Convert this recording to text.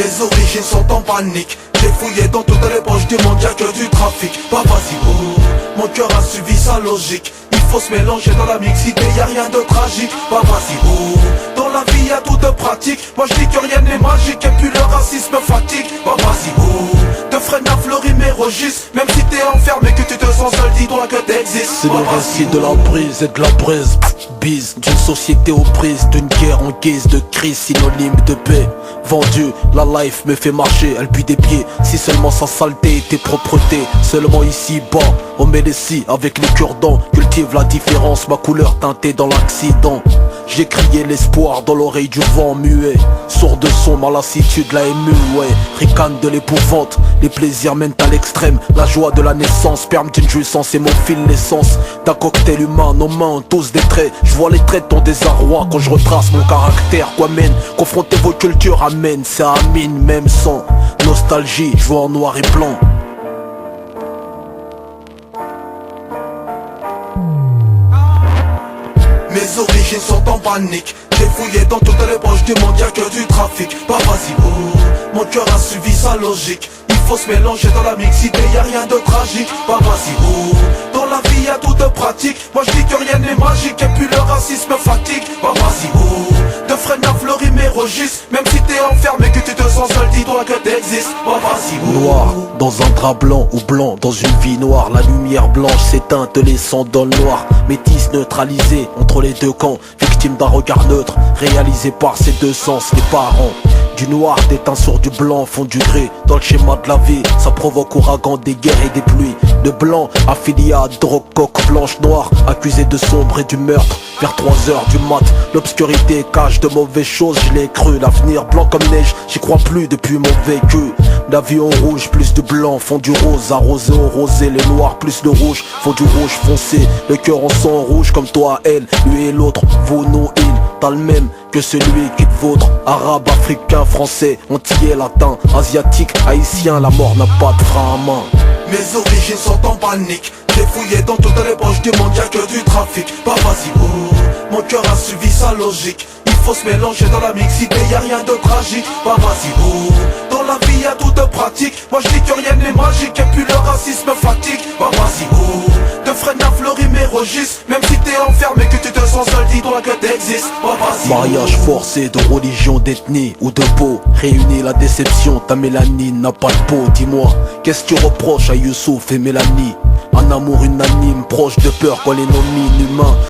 Mes origines sont en panique. J'ai fouillé dans toutes les poches du monde, y'a que du trafic. Bah vas-y, oh, mon cœur a suivi sa logique. Il faut se mélanger dans la mixité, y'a rien de tragique. Bah vas-y, oh, dans la vie y'a tout de pratique. Moi je dis que rien n'est magique et puis le racisme fatigue. Bah vas-y, oh, de freine à fleurir mes registres. Même si t'es enfermé, que tu te sens seul, dis-toi que t'existes. C'est le récit de la brise et de la braise. Bise d'une société aux prises, d'une guerre en guise de crise, synonyme de paix. Vendu, la life me fait marcher, elle pue des pieds. Si seulement sa saleté était propreté. Seulement ici bas, on met les scies avec les cure-dents. Cultive la différence, ma couleur teintée dans l'accident. J'ai crié l'espoir dans l'oreille du vent muet. Sourd de son, ma lassitude, la émue, ouais. Ricane de l'épouvante, les plaisirs mènent à l'extrême. La joie de la naissance, sperme d'une jouissance et mon fil l'essence d'un cocktail humain, nos mains tous des traits. Je vois les traits de ton désarroi quand je retrace mon caractère. Quoi mène, confronter vos cultures amène, ça amine même sans nostalgie, je vois en noir et blanc. Mes origines sont en panique. J'ai fouillé dans toutes les poches du monde, y'a que du trafic. Bah vas-y, oh, mon cœur a suivi sa logique. Il faut se mélanger dans la mixité, y'a rien de tragique. Bah vas-y, oh, dans la vie y'a tout de pratique. Moi je dis que rien n'est magique et puis le racisme fatigue. Bah vas-y, oh, de freine à fleurir mes registres. Même si t'es enfermé, que tu te sens seul, dis-toi que t'existes. Bah vas-y, oh. Noir, dans un drap blanc ou blanc, dans une vie noire. La lumière blanche s'éteint, te laissant dans le noir. Métis neutralisé entre les deux camps. Victime d'un regard neutre, réalisé par ces deux sens. Les parents du noir déteint sur du blanc font du gris. Dans le schéma de la vie, ça provoque ouragan, des guerres et des pluies. Le blanc affilié à drogue, coque blanche noire, accusé de sombre et du meurtre. Vers 3h du mat, l'obscurité cache de mauvaises choses, je l'ai cru. L'avenir blanc comme neige, j'y crois plus depuis mon vécu. La vie en rouge, plus de blanc font du rose, arrosé au rosé. Les noirs plus de rouge font du rouge foncé. Le cœur en sang rouge comme toi, elle, lui et l'autre, vous, nous, il. T'as le même que celui qui te vôtre. Arabe, africain, français, antillais, latin, asiatique, haïtien, la mort n'a pas de frein à main. Mes origines sont en panique. J'ai fouillé dans toutes les poches du monde, y'a que du trafic. Bah vas-y, oh, mon cœur a suivi sa logique. Il faut se mélanger dans la mixité, y'a rien de tragique. Bah vas-y, oh, dans la vie y'a tout de pratique. Moi je dis que rien n'est magique et puis le racisme fatigue. Bah vas-y, oh, de freine à fleurir mes registres. Même si t'es enfermé, que tu te sens seul, dis-toi que t'existes. Bah vas-y, mariage forcé de religion, d'ethnie ou de peau. Réunis la déception, ta mélanine n'a pas de peau. Dis-moi, qu'est-ce que tu reproches à Youssouf et Mélanie? Un amour unanime, proche de peur quand les noms inhumains